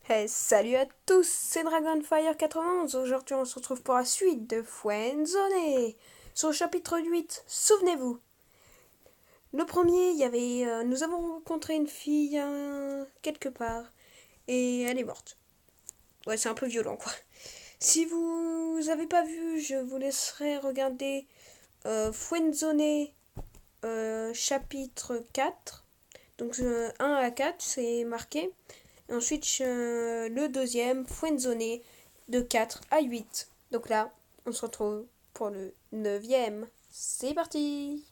Hey, salut à tous, c'est Dragonfire91. Aujourd'hui, on se retrouve pour la suite de Friendzone. Sur le chapitre 8, souvenez-vous. Le premier, nous avons rencontré une fille quelque part et elle est morte. Ouais, c'est un peu violent, quoi. Si vous avez pas vu, je vous laisserai regarder Friendzone chapitre 4. Donc 1 à 4, c'est marqué. Et ensuite, le deuxième, Friendzone, de 4 à 8. Donc là, on se retrouve pour le neuvième. C'est parti.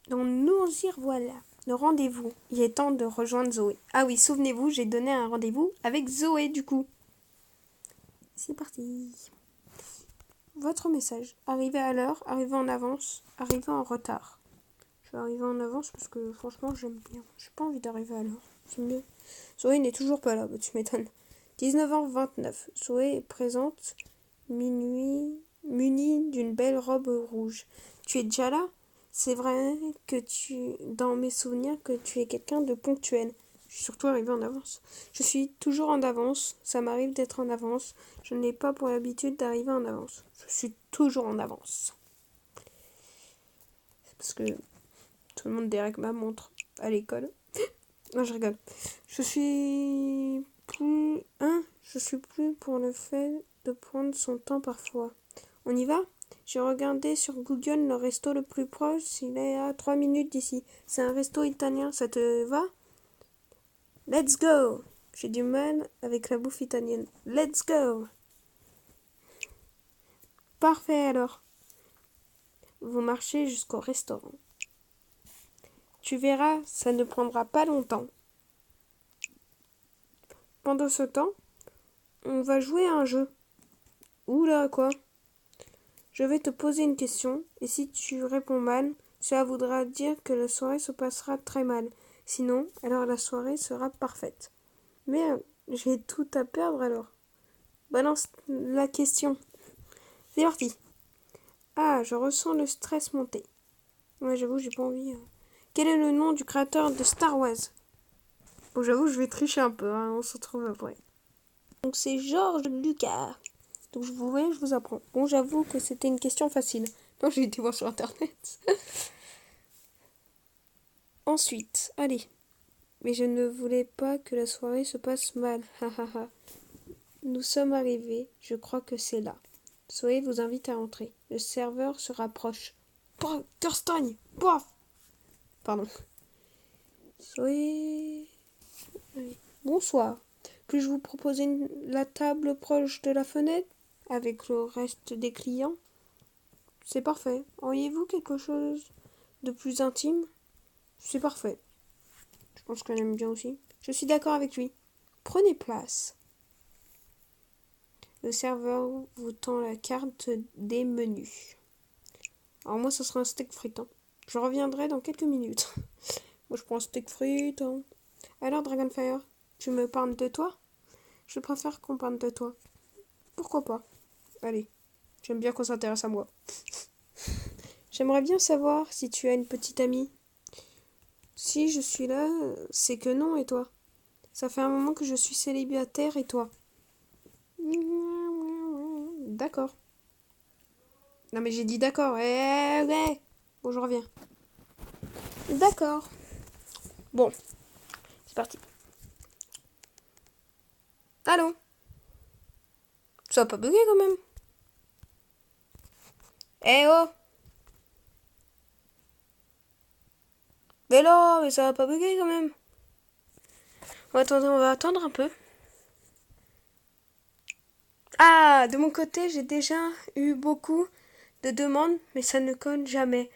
Donc nous y revoilà. Le rendez-vous. Il est temps de rejoindre Zoé. Ah oui, souvenez-vous, j'ai donné un rendez-vous avec Zoé du coup. C'est parti. Votre message. Arrivez à l'heure, arrivez en avance, arrivez en retard. Je vais arriver en avance parce que franchement j'aime bien. J'ai pas envie d'arriver à l'heure. C'est mieux. Zoé n'est toujours pas là, bah, tu m'étonnes. 19h29. Zoé est présente, minuit, munie d'une belle robe rouge. Tu es déjà là? C'est vrai que dans mes souvenirs, que tu es quelqu'un de ponctuel. Je suis surtout arrivée en avance. Je suis toujours en avance. Ça m'arrive d'être en avance. Je n'ai pas pour l'habitude d'arriver en avance. Je suis toujours en avance. Parce que tout le monde derrière ma montre à l'école. Non, je rigole. Je suis plus pour le fait de prendre son temps parfois. On y va? J'ai regardé sur Google le resto le plus proche, il est à 3 minutes d'ici. C'est un resto italien, ça te va? Let's go! J'ai du mal avec la bouffe italienne. Let's go! Parfait alors. Vous marchez jusqu'au restaurant. Tu verras, ça ne prendra pas longtemps. Pendant ce temps, on va jouer à un jeu. Oula, quoi? Je vais te poser une question, et si tu réponds mal, cela voudra dire que la soirée se passera très mal. Sinon, alors la soirée sera parfaite. Mais j'ai tout à perdre alors. Balance la question. C'est parti. Ah, je ressens le stress monter. Ouais, j'avoue, j'ai pas envie. Quel est le nom du créateur de Star Wars? Bon, j'avoue, je vais tricher un peu, hein, on se retrouve après. Donc c'est George Lucas. Donc je vous apprends. Bon, j'avoue que c'était une question facile. Non, j'ai été voir sur internet. Ensuite, allez. Mais je ne voulais pas que la soirée se passe mal. Nous sommes arrivés, je crois que c'est là. Zoé vous invite à entrer. Le serveur se rapproche. Kirsten, bof. Pardon. Zoé. Oui. Bonsoir. Puis-je vous proposer la table proche de la fenêtre avec le reste des clients? C'est parfait. Auriez-vous quelque chose de plus intime? C'est parfait. Je pense qu'elle aime bien aussi. Je suis d'accord avec lui. Prenez place. Le serveur vous tend la carte des menus. Alors moi, ça sera un steak frites. Hein. Je reviendrai dans quelques minutes. Moi, je prends un steak frites. Hein. Alors, Dragonfire, tu me parles de toi? Je préfère qu'on parle de toi. Pourquoi pas? Allez, j'aime bien qu'on s'intéresse à moi. J'aimerais bien savoir si tu as une petite amie. Si je suis là, c'est que non, et toi? Ça fait un moment que je suis célibataire, et toi? D'accord. Non mais j'ai dit d'accord. Ouais. Bon, je reviens. D'accord. Bon, c'est parti. Allô? Ça va pas bugger quand même? Eh oh! Mais là, mais ça va pas bugger quand même. On va attendre un peu. Ah, de mon côté, j'ai déjà eu beaucoup de demandes, mais ça ne colle jamais.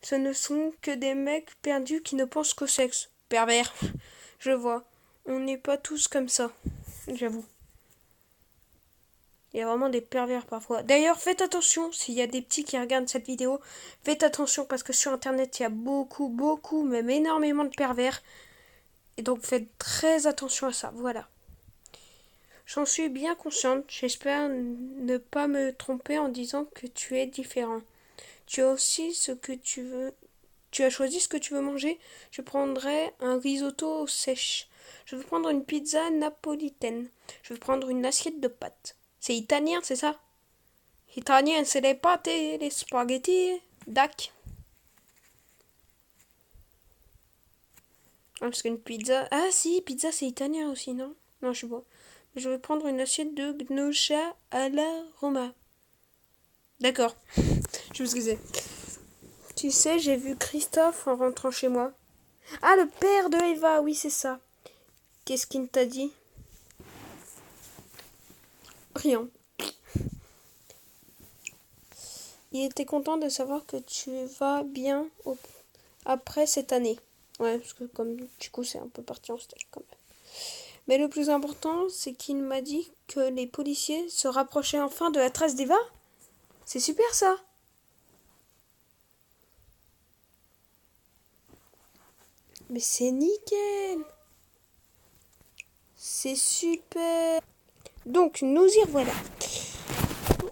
Ce ne sont que des mecs perdus qui ne pensent qu'au sexe. Pervers. Je vois. On n'est pas tous comme ça. J'avoue. Il y a vraiment des pervers parfois. D'ailleurs, faites attention, s'il y a des petits qui regardent cette vidéo, faites attention parce que sur internet, il y a beaucoup, même énormément de pervers. Et donc faites très attention à ça. Voilà. J'en suis bien consciente. J'espère ne pas me tromper en disant que tu es différent. Tu as aussi ce que tu veux. Tu as choisi ce que tu veux manger. Je prendrai un risotto sèche. Je veux prendre une pizza napolitaine. Je veux prendre une assiette de pâtes. C'est italien, c'est ça? Italien, c'est les pâtes et les spaghettis. Dac. Ah, parce qu'une pizza... Ah si, pizza c'est italien aussi, non? Non, je sais pas. Je veux prendre une assiette de gnocca à la Roma. D'accord. Je sais ce que c'est. Tu sais, j'ai vu Christophe en rentrant chez moi. Ah, le père de Eva, oui, c'est ça. Qu'est-ce qu'il t'a dit? Rien. Il était content de savoir que tu vas bien après cette année. Ouais, parce que comme du coup c'est un peu parti en stage quand même. Mais le plus important, c'est qu'il m'a dit que les policiers se rapprochaient enfin de la trace d'Eva. C'est super ça. Mais c'est nickel. C'est super. Donc nous y revoilà.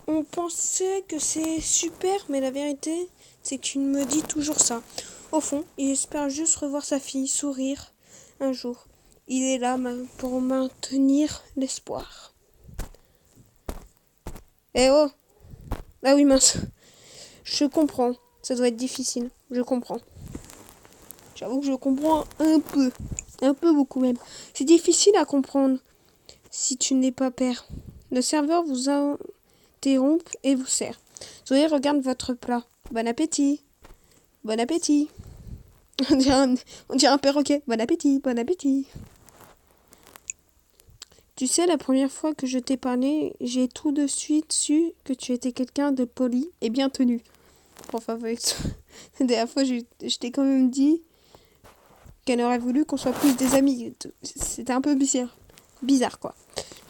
On pensait que c'est super, mais la vérité, c'est qu'il me dit toujours ça. Au fond, il espère juste revoir sa fille sourire un jour. Il est là pour maintenir l'espoir. Eh oh! Ah oui, mince. Je comprends. Ça doit être difficile. Je comprends. J'avoue que je comprends un peu. Un peu beaucoup même. C'est difficile à comprendre si tu n'es pas père. Le serveur vous interrompt et vous sert. Zoé regarde votre plat. Bon appétit. Bon appétit. On dirait un perroquet. Bon appétit, bon appétit. Tu sais, la première fois que je t'ai parlé, j'ai tout de suite su que tu étais quelqu'un de poli et bien tenu. Enfin, avec la dernière fois, je t'ai quand même dit qu'elle aurait voulu qu'on soit plus des amis. C'était un peu bizarre. Bizarre, quoi.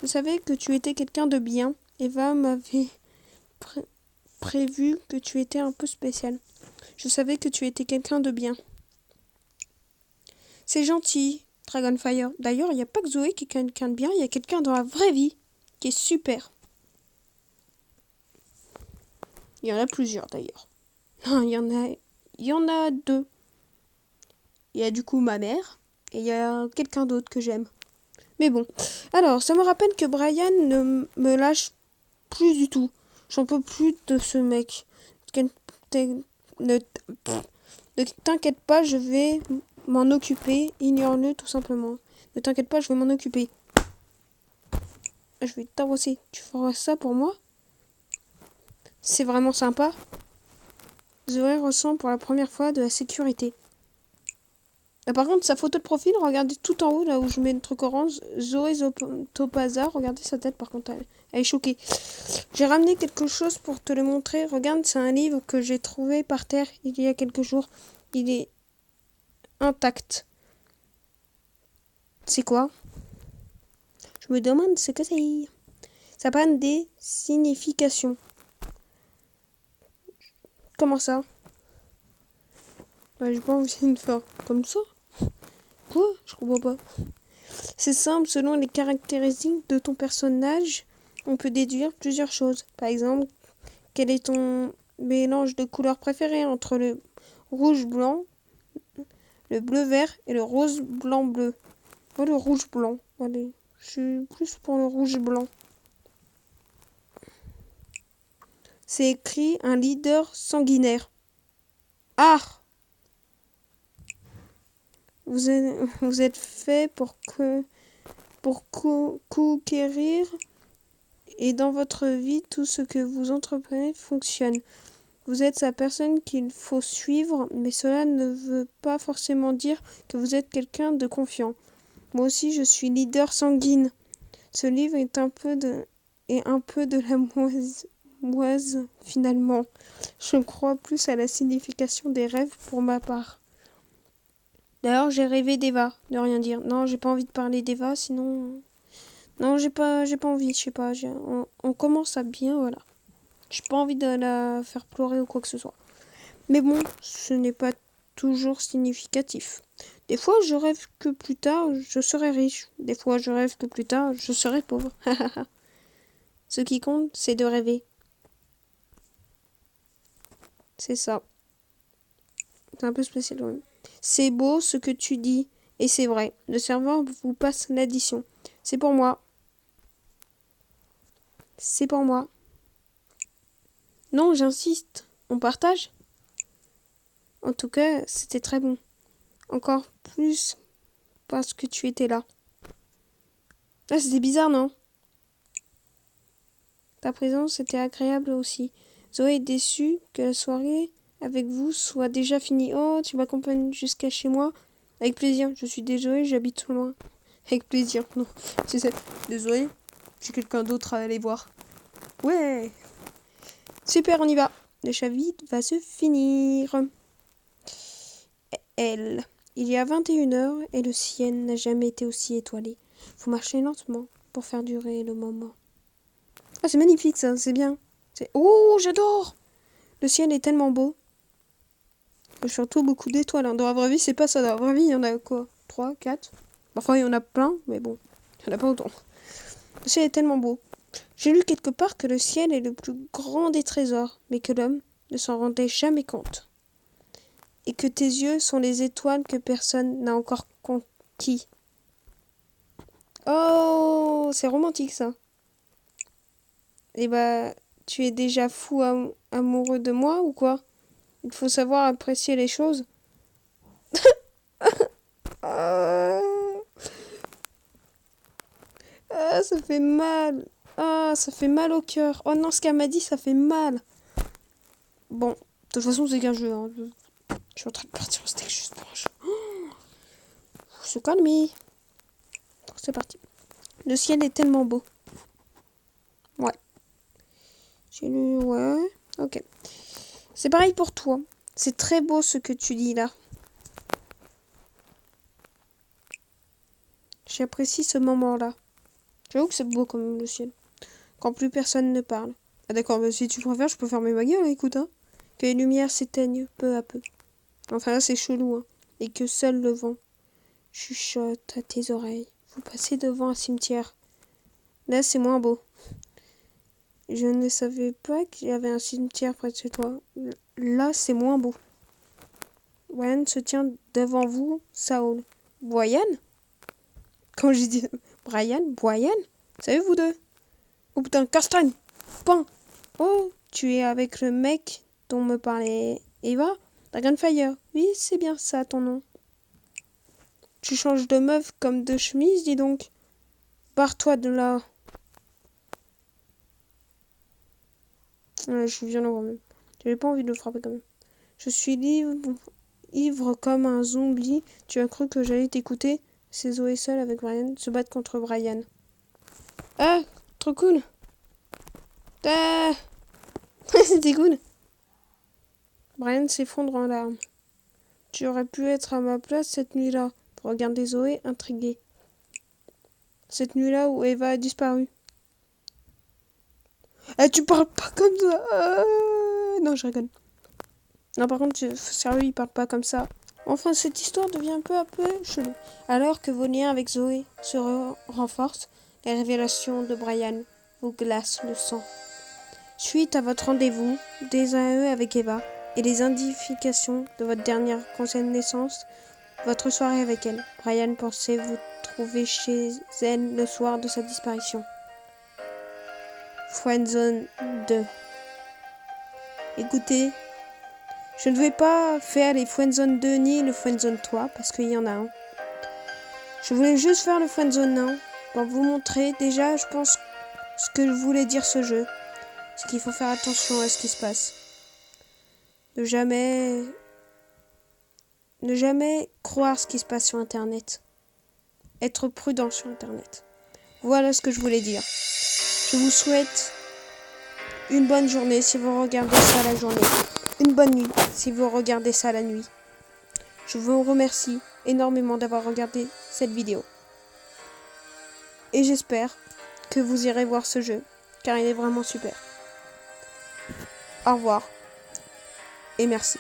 Je savais que tu étais quelqu'un de bien. Eva m'avait prévu que tu étais un peu spécial. Je savais que tu étais quelqu'un de bien. C'est gentil, Dragonfire. D'ailleurs, il n'y a pas que Zoé qui est quelqu'un de bien, il y a quelqu'un dans la vraie vie qui est super. Il y en a plusieurs d'ailleurs. Non, il y en a deux. Il y a du coup ma mère et il y a quelqu'un d'autre que j'aime. Mais bon. Alors, ça me rappelle que Brian ne me lâche plus du tout. J'en peux plus de ce mec. Ne t'inquiète pas, je vais m'en occuper. Ignore-le tout simplement. Ne t'inquiète pas, je vais m'en occuper. Je vais t'arrosser. Tu feras ça pour moi? C'est vraiment sympa. Zoé ressent pour la première fois de la sécurité. Là, par contre, sa photo de profil, regardez tout en haut, là où je mets le truc orange. Zoé Topaza, regardez sa tête, par contre, elle est choquée. J'ai ramené quelque chose pour te le montrer. Regarde, c'est un livre que j'ai trouvé par terre il y a quelques jours. Il est intact. C'est quoi? Je me demande ce que c'est. Ça parle des significations. Comment ça? J'ai pas envie de faire comme ça. Quoi? Je comprends pas. C'est simple, selon les caractéristiques de ton personnage, on peut déduire plusieurs choses. Par exemple, quel est ton mélange de couleurs préféré entre le rouge-blanc, le bleu-vert et le rose-blanc-bleu? Oh, le rouge-blanc. Allez, je suis plus pour le rouge-blanc. C'est écrit un leader sanguinaire. Ah! Vous êtes fait pour conquérir et dans votre vie, tout ce que vous entreprenez fonctionne. Vous êtes la personne qu'il faut suivre, mais cela ne veut pas forcément dire que vous êtes quelqu'un de confiant. Moi aussi, je suis leader sanguine. Ce livre est un peu de la moise finalement. Je crois plus à la signification des rêves pour ma part. D'ailleurs, j'ai rêvé d'Eva, de rien dire. Non, j'ai pas envie de parler d'Eva, sinon... Non, j'ai pas envie, je sais pas. On commence à bien, voilà. J'ai pas envie de la faire pleurer ou quoi que ce soit. Mais bon, ce n'est pas toujours significatif. Des fois, je rêve que plus tard, je serai riche. Des fois, je rêve que plus tard, je serai pauvre. Ce qui compte, c'est de rêver. C'est ça. C'est un peu spécial. Ouais. C'est beau ce que tu dis. Et c'est vrai, le serveur vous passe l'addition. C'est pour moi. C'est pour moi. Non, j'insiste. On partage? En tout cas, c'était très bon. Encore plus parce que tu étais là. Ah, c'était bizarre, non? Ta présence était agréable aussi. Zoé est déçue que la soirée avec vous soit déjà finie. Oh, tu m'accompagnes jusqu'à chez moi? Avec plaisir. Je suis désolée, j'habite loin. Avec plaisir. Non, tu sais, désolée, j'ai quelqu'un d'autre à aller voir. Ouais. Super, on y va. Le chapitre va se finir. Elle. Il y a 21 heures et le ciel n'a jamais été aussi étoilé. Faut marcher lentement pour faire durer le moment. Ah, c'est magnifique ça, c'est bien. Oh, j'adore! Le ciel est tellement beau. Surtout beaucoup d'étoiles. Dans la vraie vie, c'est pas ça. Dans la vraie vie, il y en a quoi? 3, 4? Enfin, il y en a plein, mais bon, il n'y en a pas autant. Le ciel est tellement beau. J'ai lu quelque part que le ciel est le plus grand des trésors, mais que l'homme ne s'en rendait jamais compte. Et que tes yeux sont les étoiles que personne n'a encore conquis. Oh, c'est romantique ça. Eh bah, tu es déjà fou amoureux de moi ou quoi? Il faut savoir apprécier les choses. Ah, ça fait mal. Ah, ça fait mal au cœur. Oh non, ce qu'elle m'a dit, ça fait mal. Bon, de toute façon, c'est qu'un jeu. Hein. Je suis en train de partir au steak juste pour un jeu. Faut se calmer. C'est parti. Le ciel est tellement beau. Ouais. J'ai lu, ouais. Ok. C'est pareil pour toi. C'est très beau ce que tu dis là. J'apprécie ce moment-là. J'avoue que c'est beau quand même le ciel. Quand plus personne ne parle. Ah d'accord, mais si tu préfères, je peux fermer ma gueule, écoute. Hein. Que les lumières s'éteignent peu à peu. Enfin là, c'est chelou. Hein. Et que seul le vent chuchote à tes oreilles. Vous passez devant un cimetière. Là, c'est moins beau. Je ne savais pas qu'il y avait un cimetière près de chez toi. Là, c'est moins beau. Brian se tient devant vous, Saul. Brian? Quand j'ai dit Brian? Salut vous deux? Oh putain, castagne! Pan! Oh, tu es avec le mec dont me parlait Eva? Dragonfire. Oui, c'est bien ça ton nom. Tu changes de meuf comme de chemise, dis donc. Barre-toi de là. Ouais, je suis violent quand même. J'avais pas envie de le frapper quand même. Je suis ivre comme un zombie. Tu as cru que j'allais t'écouter? C'est Zoé seule avec Brian se battre contre Brian. Ah, trop cool. Ah, c'était cool. Brian s'effondre en larmes. Tu aurais pu être à ma place cette nuit-là. Regardez Zoé, intriguée. Cette nuit-là où Eva a disparu. Eh, tu parles pas comme ça. Non, je rigole. Non, par contre, sérieux, il parle pas comme ça. Enfin, cette histoire devient peu à peu chelou. Alors que vos liens avec Zoé se renforcent, les révélations de Brian vous glacent le sang. Suite à votre rendez-vous, des AE avec Eva, et les indications de votre dernière connaissance, votre soirée avec elle, Brian pensait vous trouver chez elle le soir de sa disparition. Friendzone 2. Écoutez, je ne vais pas faire les Friendzone 2 ni le Friendzone 3 parce qu'il y en a un. Je voulais juste faire le Friendzone 1 pour vous montrer déjà, je pense, ce que voulait dire ce jeu. C'est qu'il faut faire attention à ce qui se passe. Ne jamais croire ce qui se passe sur Internet. Être prudent sur Internet. Voilà ce que je voulais dire. Je vous souhaite une bonne journée si vous regardez ça la journée. Une bonne nuit si vous regardez ça la nuit. Je vous remercie énormément d'avoir regardé cette vidéo. Et j'espère que vous irez voir ce jeu, car il est vraiment super. Au revoir et merci.